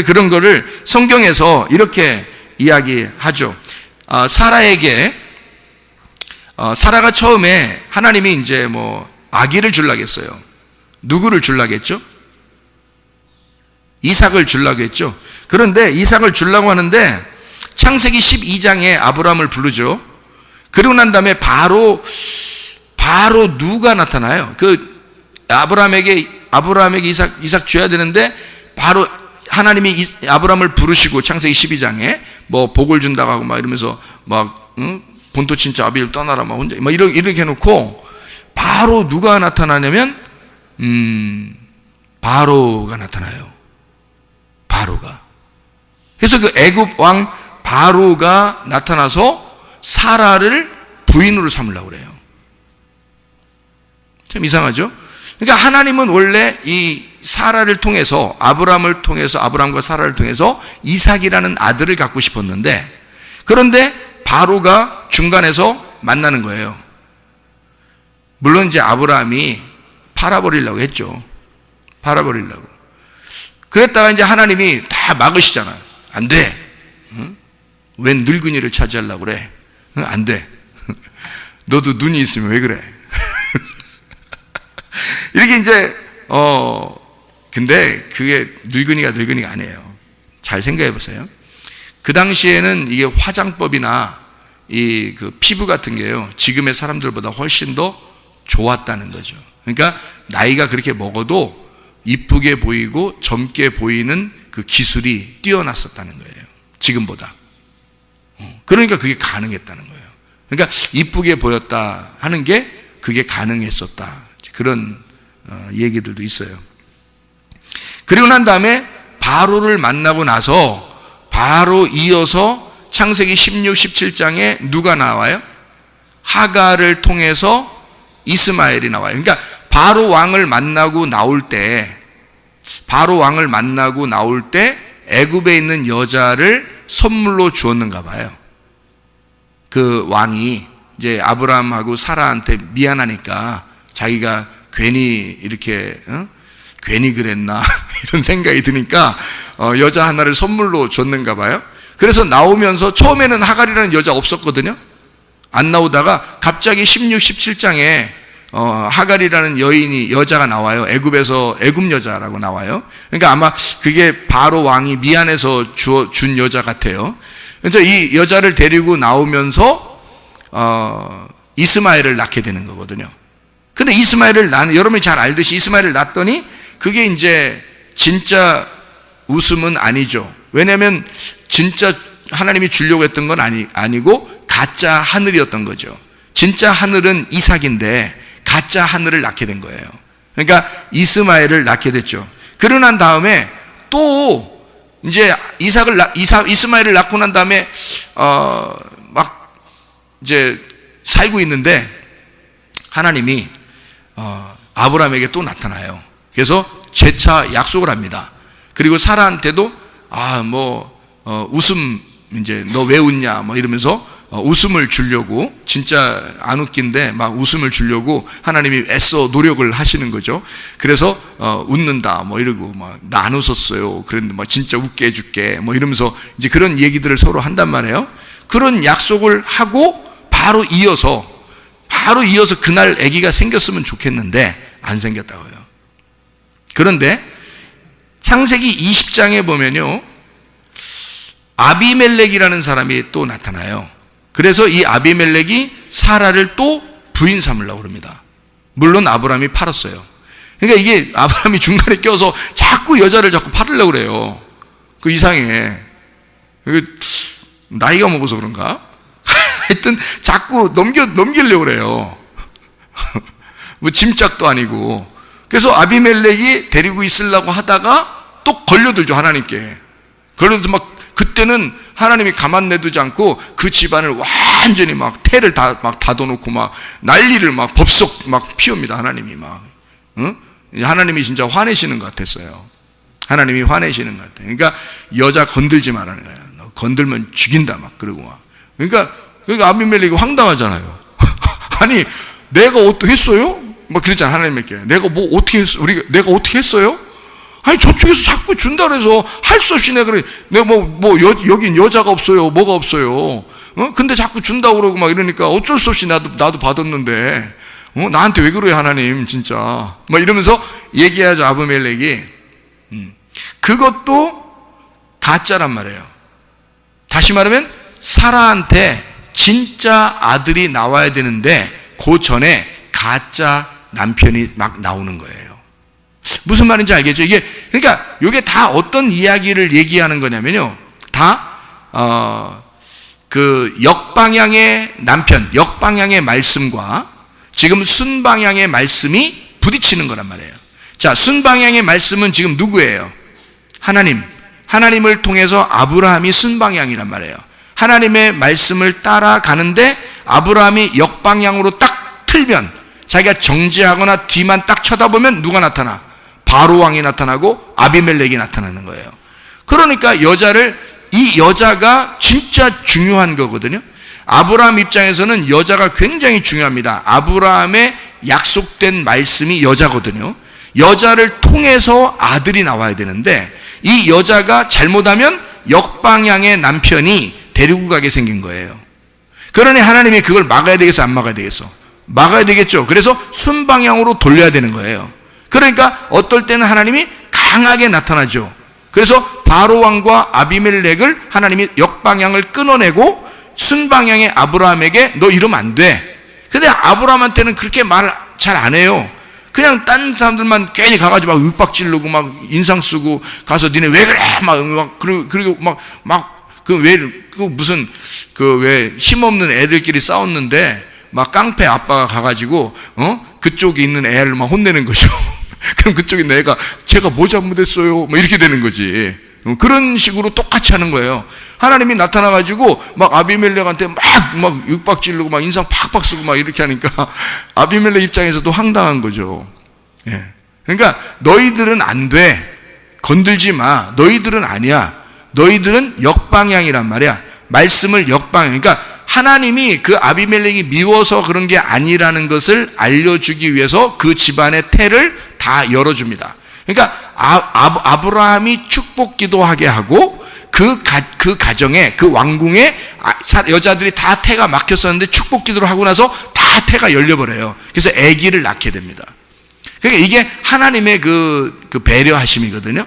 그런 거를 성경에서 이렇게 이야기하죠. 사라가 처음에 하나님이 이제 아기를 주려고 했어요. 누구를 주려고 했죠? 이삭을 주려고 했죠. 그런데 이삭을 주려고 하는데 창세기 12장에 아브라함을 부르죠. 그리고 난 다음에 바로 누가 나타나요? 아브라함에게 이삭 줘야 되는데 바로 하나님이 아브라함을 부르시고 창세기 12장에 복을 준다고 하고 이러면서 본토 친자 아비를 떠나라 혼자 이렇게 해놓고 바로 누가 나타나냐면 바로가 나타나요. 바로가. 그래서 그 애굽 왕 바로가 나타나서 사라를 부인으로 삼으려고 그래요. 참 이상하죠? 그러니까 하나님은 원래 이 사라를 통해서 아브라함과 사라를 통해서 이삭이라는 아들을 갖고 싶었는데, 그런데 바로가 중간에서 만나는 거예요. 물론 이제 아브라함이 팔아버리려고 했죠. 팔아버리려고. 그랬다가 이제 하나님이 다 막으시잖아요. 안 돼. 응? 웬 늙은이를 차지하려고 그래. 응? 안 돼. 너도 눈이 있으면 왜 그래. 이렇게 이제 근데 그게 늙은이가 아니에요. 잘 생각해 보세요. 그 당시에는 이게 화장법이나 그 피부 같은 게요, 지금의 사람들보다 훨씬 더 좋았다는 거죠. 그러니까 나이가 그렇게 먹어도 이쁘게 보이고 젊게 보이는 그 기술이 뛰어났었다는 거예요. 지금보다. 그러니까 그게 가능했다는 거예요. 그러니까 이쁘게 보였다 하는 게 그게 가능했었다. 그런 얘기들도 있어요. 그리고 난 다음에 바로를 만나고 나서 바로 이어서 창세기 16, 17장에 누가 나와요? 하갈을 통해서 이스마엘이 나와요. 그러니까 바로 왕을 만나고 나올 때 애굽에 있는 여자를 선물로 주었는가 봐요. 그 왕이 이제 아브라함하고 사라한테 미안하니까 자기가 괜히 이렇게 괜히 그랬나 이런 생각이 드니까 여자 하나를 선물로 줬는가 봐요. 그래서 나오면서 처음에는 하갈이라는 여자 없었거든요. 안 나오다가 갑자기 16, 17장에 하갈이라는 여자가 나와요. 애굽 여자라고 나와요. 그러니까 아마 그게 바로 왕이 미안해서 준 여자 같아요. 그래서 이 여자를 데리고 나오면서 이스마엘을 낳게 되는 거거든요. 근데 여러분이 잘 알듯이 이스마엘을 낳았더니 그게 이제 진짜 웃음은 아니죠. 왜냐하면 진짜 하나님이 주려고 했던 건 아니고 가짜 하늘이었던 거죠. 진짜 하늘은 이삭인데 가짜 하늘을 낳게 된 거예요. 그러니까 이스마엘을 낳게 됐죠. 그러고 난 다음에 또 이제 이스마엘을 낳고 난 다음에 막 이제 살고 있는데 하나님이 아브라함에게 또 나타나요. 그래서 재차 약속을 합니다. 그리고 사라한테도 웃음 이제 너 왜 웃냐 이러면서 웃음을 주려고, 진짜 안 웃긴데 막 웃음을 주려고 하나님이 애써 노력을 하시는 거죠. 그래서 웃는다 이러고 나 안 웃었어요. 그랬는데 진짜 웃게 해줄게 이러면서 이제 그런 얘기들을 서로 한단 말이에요. 그런 약속을 하고 바로 이어서 그날 아기가 생겼으면 좋겠는데 안 생겼다고요. 그런데 창세기 20장에 보면요, 아비멜렉이라는 사람이 또 나타나요. 그래서 이 아비멜렉이 사라를 또 부인 삼으려고 합니다. 물론 아브라함이 팔았어요. 그러니까 이게 아브라함이 중간에 껴서 자꾸 여자를 팔으려고 그래요. 그 이상해. 나이가 먹어서 그런가? 하여튼 자꾸 넘기려고 그래요. 짐짝도 아니고. 그래서 아비멜렉이 데리고 있으려고 하다가 또 걸려들죠, 하나님께. 걸려들서 그때는 하나님이 가만 내두지 않고 그 집안을 완전히 태를 다 닫아놓고 난리를 법석 피웁니다, 하나님이 하나님이 진짜 화내시는 것 같았어요. 하나님이 화내시는 것 같아요. 그러니까 여자 건들지 말라는 거예요. 너 건들면 죽인다 그러고 그러니까 아비멜렉이 황당하잖아요. 아니, 내가 어떻게 했어요? 그랬잖아, 하나님께. 내가 어떻게 했어요? 내가 어떻게 했어요? 아니 저쪽에서 자꾸 준다 그래서 할 수 없이 내가 여긴 여자가 없어요, 뭐가 없어요. 근데 자꾸 준다고 그러고 막 이러니까 어쩔 수 없이 나도 받았는데 나한테 왜 그래요 하나님 진짜 막 이러면서 얘기하죠. 아비멜렉이. 그것도 가짜란 말이에요. 다시 말하면 사라한테 진짜 아들이 나와야 되는데 그 전에 가짜 남편이 막 나오는 거예요. 무슨 말인지 알겠죠? 그러니까 이게 다 어떤 이야기를 얘기하는 거냐면요. 다 그 역방향의 남편, 역방향의 말씀과 지금 순방향의 말씀이 부딪히는 거란 말이에요. 자, 순방향의 말씀은 지금 누구예요? 하나님을 통해서 아브라함이 순방향이란 말이에요. 하나님의 말씀을 따라가는데 아브라함이 역방향으로 딱 틀면 자기가 정지하거나 뒤만 딱 쳐다보면 누가 나타나? 바로 왕이 나타나고 아비멜렉이 나타나는 거예요. 그러니까 이 여자가 진짜 중요한 거거든요. 아브라함 입장에서는 여자가 굉장히 중요합니다. 아브라함의 약속된 말씀이 여자거든요. 여자를 통해서 아들이 나와야 되는데 이 여자가 잘못하면 역방향의 남편이 데리고 가게 생긴 거예요. 그러니 하나님이 그걸 막아야 되겠어, 안 막아야 되겠어? 막아야 되겠죠. 그래서 순방향으로 돌려야 되는 거예요. 그러니까 어떨 때는 하나님이 강하게 나타나죠. 그래서 바로 왕과 아비멜렉을 하나님이 역방향을 끊어내고 순방향의 아브라함에게 너 이러면 안 돼. 근데 아브라함한테는 그렇게 말 잘 안 해요. 그냥 딴 사람들만 괜히 가가지고 막 윽박지르고 막 인상 쓰고 가서 니네 왜 그래 그리고 왜 힘없는 애들끼리 싸웠는데 막 깡패 아빠가 가가지고 그쪽에 있는 애를 막 혼내는 거죠. 그럼 그쪽에 있는 애가 제가 뭐 잘못했어요? 뭐 이렇게 되는 거지. 그런 식으로 똑같이 하는 거예요. 하나님이 나타나가지고 막 아비멜렉한테 막 윽박지르고 막 인상 팍팍 쓰고 막 이렇게 하니까 아비멜렉 입장에서도 황당한 거죠. 예. 그러니까 너희들은 안 돼. 건들지 마. 너희들은 아니야. 너희들은 역방향이란 말이야. 말씀을 역방향. 그러니까 하나님이 그 아비멜렉이 미워서 그런 게 아니라는 것을 알려주기 위해서 그 집안의 태를 다 열어줍니다. 그러니까 아브라함이 축복 기도하게 하고 그 가정에 그 왕궁에 여자들이 다 태가 막혔었는데 축복 기도를 하고 나서 다 태가 열려버려요. 그래서 아기를 낳게 됩니다. 그러니까 이게 하나님의 그 배려하심이거든요.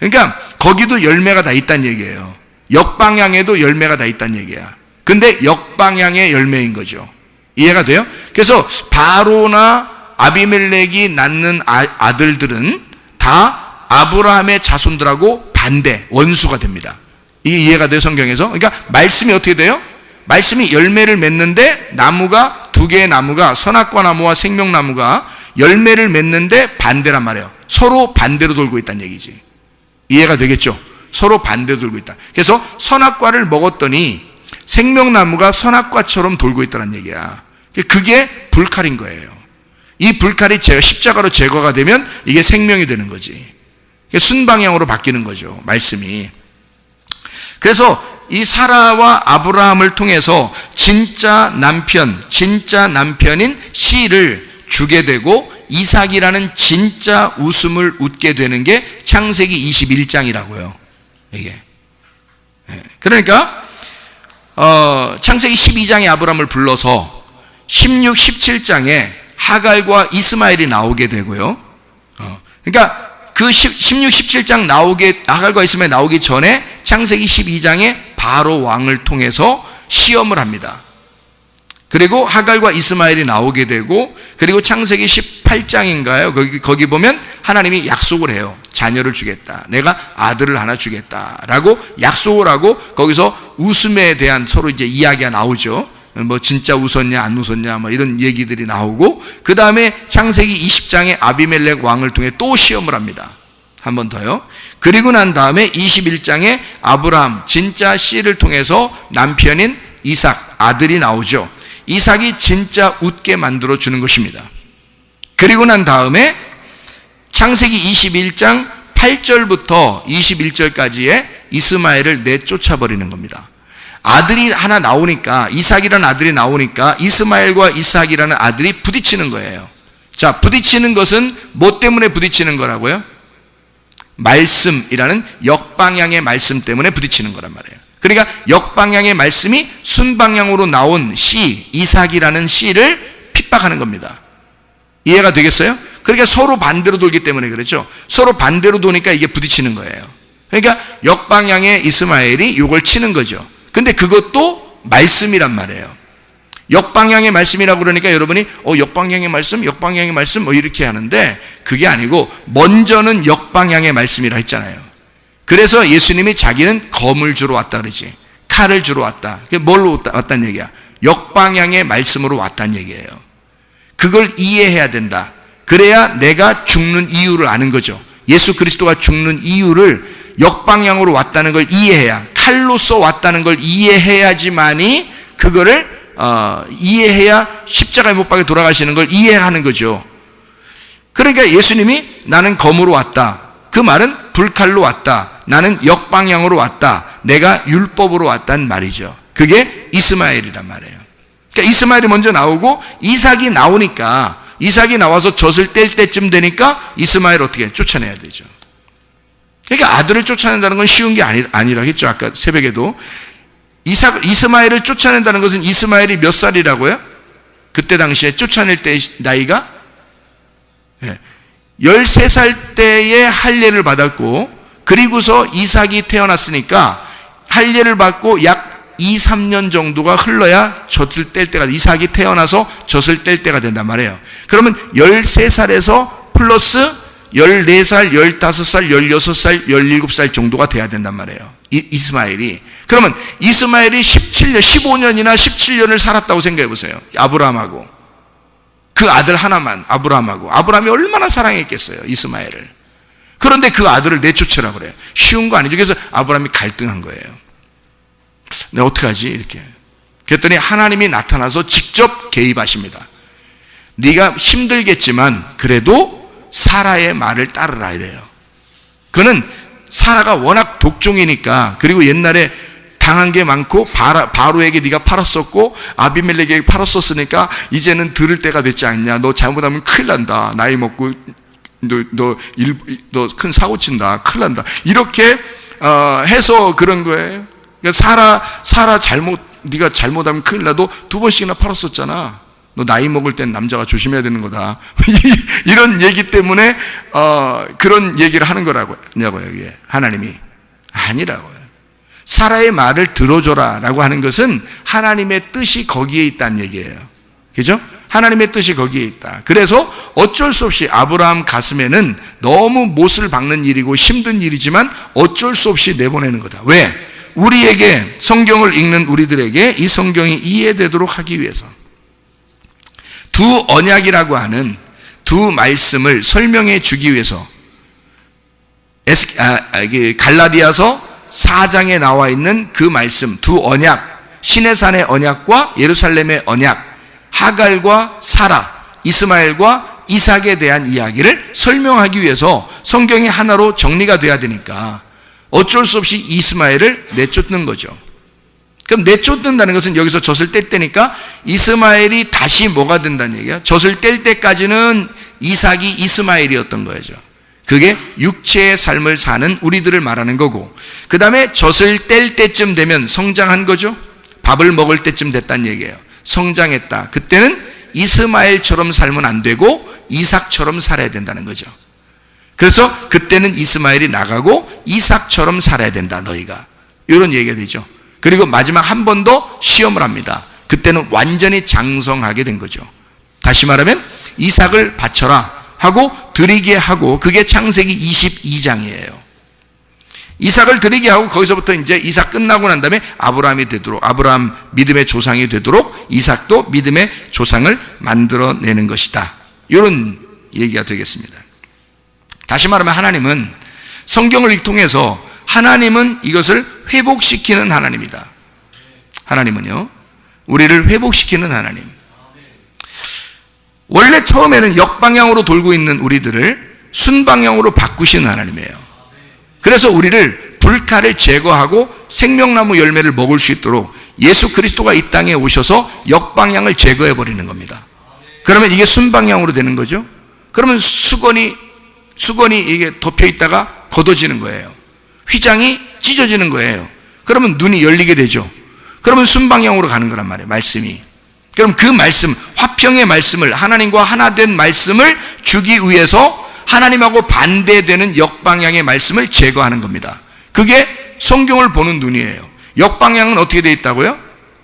그러니까 거기도 열매가 다 있다는 얘기예요. 역방향에도 열매가 다 있다는 얘기야. 근데 역방향의 열매인 거죠. 이해가 돼요? 그래서 바로나 아비멜렉이 낳는 아들들은 다 아브라함의 자손들하고 반대, 원수가 됩니다. 이게 이해가 돼요, 성경에서? 그러니까 말씀이 어떻게 돼요? 말씀이 열매를 맺는데 나무가 두 개의 나무가 선악과 나무와 생명나무가 열매를 맺는데 반대란 말이에요. 서로 반대로 돌고 있다는 얘기지. 이해가 되겠죠? 서로 반대로 돌고 있다. 그래서 선악과를 먹었더니 생명나무가 선악과처럼 돌고 있다는 얘기야. 그게 불칼인 거예요. 이 불칼이 십자가로 제거가 되면 이게 생명이 되는 거지. 순방향으로 바뀌는 거죠, 말씀이. 그래서 이 사라와 아브라함을 통해서 진짜 남편인 씨를 주게 되고 이삭이라는 진짜 웃음을 웃게 되는 게 창세기 21장이라고요. 이게. 그러니까 창세기 12장에 아브라함을 불러서 16, 17장에 하갈과 이스마엘이 나오게 되고요. 그러니까 그 16, 17장 하갈과 이스마엘 나오기 전에 창세기 12장에 바로 왕을 통해서 시험을 합니다. 그리고 하갈과 이스마엘이 나오게 되고, 그리고 창세기 18장인가요? 거기 보면 하나님이 약속을 해요. 자녀를 주겠다. 내가 아들을 하나 주겠다라고 약속을 하고, 거기서 웃음에 대한 서로 이제 이야기가 나오죠. 뭐 진짜 웃었냐 안 웃었냐 뭐 이런 얘기들이 나오고, 그 다음에 창세기 20장에 아비멜렉 왕을 통해 또 시험을 합니다. 한 번 더요. 그리고 난 다음에 21장에 아브라함 진짜 씨를 통해서 남편인 이삭 아들이 나오죠. 이삭이 진짜 웃게 만들어 주는 것입니다. 그리고 난 다음에 창세기 21장 8절부터 21절까지의 이스마엘을 내쫓아 버리는 겁니다. 아들이 하나 나오니까, 이삭이라는 아들이 나오니까 이스마엘과 이삭이라는 아들이 부딪히는 거예요. 자, 부딪히는 것은 뭐 때문에 부딪히는 거라고요? 말씀이라는 역방향의 말씀 때문에 부딪히는 거란 말이에요. 그러니까 역방향의 말씀이 순방향으로 나온 씨, 이삭이라는 씨를 핍박하는 겁니다. 이해가 되겠어요? 그러니까 서로 반대로 돌기 때문에 그렇죠. 서로 반대로 도니까 이게 부딪히는 거예요. 그러니까 역방향의 이스마엘이 이걸 치는 거죠. 근데 그것도 말씀이란 말이에요. 역방향의 말씀이라고 그러니까 여러분이 역방향의 말씀 뭐 이렇게 하는데 그게 아니고 먼저는 역방향의 말씀이라 했잖아요. 그래서 예수님이 자기는 검을 주러 왔다 그러지. 칼을 주러 왔다. 그게 뭘로 왔다는 얘기야? 역방향의 말씀으로 왔다는 얘기예요. 그걸 이해해야 된다. 그래야 내가 죽는 이유를 아는 거죠. 예수 그리스도가 죽는 이유를 역방향으로 왔다는 걸 이해해야, 칼로서 왔다는 걸 이해해야지만이 그거를 이해해야 십자가에 못 박혀 돌아가시는 걸 이해하는 거죠. 그러니까 예수님이 나는 검으로 왔다. 그 말은 불칼로 왔다. 나는 역방향으로 왔다. 내가 율법으로 왔다는 말이죠. 그게 이스마엘이란 말이에요. 그러니까 이스마엘이 먼저 나오고 이삭이 나오니까, 이삭이 나와서 젖을 뗄 때쯤 되니까 이스마엘 어떻게 해? 쫓아내야 되죠. 그러니까 아들을 쫓아낸다는 건 쉬운 게 아니라 했죠. 아까 새벽에도. 이스마엘을 쫓아낸다는 것은 이스마엘이 몇 살이라고요? 그때 당시에 쫓아낼 때 나이가 13살 때에 할례를 받았고, 그리고서 이삭이 태어났으니까 할례를 받고 약 2, 3년 정도가 흘러야 젖을 뗄 때가, 이삭이 태어나서 젖을 뗄 때가 된단 말이에요. 그러면 13살에서 플러스 14살, 15살, 16살, 17살 정도가 돼야 된단 말이에요. 이스마엘이. 그러면 이스마엘이 15년이나 17년을 살았다고 생각해 보세요. 아브라함하고. 그 아들 하나만, 아브라함하고. 아브라함이 얼마나 사랑했겠어요, 이스마엘을. 그런데 그 아들을 내쫓으라고 그래요. 쉬운 거 아니죠. 그래서 아브라함이 갈등한 거예요. 내가 어떡하지? 이렇게. 그랬더니 하나님이 나타나서 직접 개입하십니다. 네가 힘들겠지만 그래도 사라의 말을 따르라 이래요. 그는 사라가 워낙 독종이니까, 그리고 옛날에 당한 게 많고 바로에게 네가 팔았었고 아비멜렉에게 팔았었으니까 이제는 들을 때가 됐지 않냐. 너 잘못하면 큰일 난다. 나이 먹고 너 큰 사고 친다. 큰일 난다. 이렇게 해서 그런 거예요. 그러니까 사라 네가 잘못하면 큰일 나도 2번씩이나 팔았었잖아. 너 나이 먹을 땐 남자가 조심해야 되는 거다. 이런 얘기 때문에 그런 얘기를 하는 거라고요. 이게 하나님이 아니라고요. 사라의 말을 들어줘라 라고 하는 것은 하나님의 뜻이 거기에 있다는 얘기예요. 그죠? 하나님의 뜻이 거기에 있다. 그래서 어쩔 수 없이 아브라함 가슴에는 너무 못을 박는 일이고 힘든 일이지만 어쩔 수 없이 내보내는 거다. 왜? 우리에게, 성경을 읽는 우리들에게 이 성경이 이해되도록 하기 위해서. 두 언약이라고 하는 두 말씀을 설명해 주기 위해서 갈라디아서 4장에 나와 있는 그 말씀, 두 언약, 시내산의 언약과 예루살렘의 언약, 하갈과 사라, 이스마엘과 이삭에 대한 이야기를 설명하기 위해서 성경이 하나로 정리가 돼야 되니까 어쩔 수 없이 이스마엘을 내쫓는 거죠. 그럼 내쫓는다는 것은 여기서 젖을 뗄 때니까 이스마엘이 다시 뭐가 된다는 얘기야? 젖을 뗄 때까지는 이삭이 이스마엘이었던 거죠. 그게 육체의 삶을 사는 우리들을 말하는 거고, 그 다음에 젖을 뗄 때쯤 되면 성장한 거죠. 밥을 먹을 때쯤 됐다는 얘기예요. 성장했다. 그때는 이스마엘처럼 살면 안 되고 이삭처럼 살아야 된다는 거죠. 그래서 그때는 이스마엘이 나가고 이삭처럼 살아야 된다, 너희가. 이런 얘기가 되죠. 그리고 마지막 한 번 더 시험을 합니다. 그때는 완전히 장성하게 된 거죠. 다시 말하면 이삭을 바쳐라 하고 드리게 하고, 그게 창세기 22장이에요. 이삭을 드리게 하고 거기서부터 이제 이삭 끝나고 난 다음에 아브라함이 되도록, 아브라함 믿음의 조상이 되도록 이삭도 믿음의 조상을 만들어내는 것이다. 이런 얘기가 되겠습니다. 다시 말하면 하나님은, 성경을 통해서 하나님은 이것을 회복시키는 하나님이다. 하나님은요, 우리를 회복시키는 하나님. 원래 처음에는 역방향으로 돌고 있는 우리들을 순방향으로 바꾸시는 하나님이에요. 그래서 우리를 불칼을 제거하고 생명나무 열매를 먹을 수 있도록 예수 그리스도가 이 땅에 오셔서 역방향을 제거해 버리는 겁니다. 그러면 이게 순방향으로 되는 거죠. 그러면 수건이 수건이 이게 덮여 있다가 걷어지는 거예요. 휘장이 찢어지는 거예요. 그러면 눈이 열리게 되죠. 그러면 순방향으로 가는 거란 말이에요, 말씀이. 그럼 그 말씀, 화평의 말씀을, 하나님과 하나 된 말씀을 주기 위해서 하나님하고 반대되는 역방향의 말씀을 제거하는 겁니다. 그게 성경을 보는 눈이에요. 역방향은 어떻게 되어 있다고요?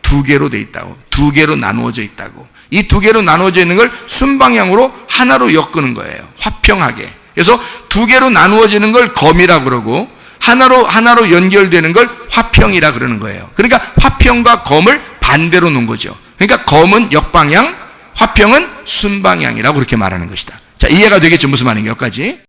두 개로 되어 있다고. 두 개로 나누어져 있다고. 이 두 개로 나누어져 있는 걸 순방향으로 하나로 엮는 거예요. 화평하게. 그래서 두 개로 나누어지는 걸 검이라고 그러고 하나로 연결되는 걸 화평이라 그러는 거예요. 그러니까 화평과 검을 반대로 놓은 거죠. 그러니까 검은 역방향, 화평은 순방향이라고 그렇게 말하는 것이다. 자, 이해가 되겠죠? 무슨 말인가 여기까지?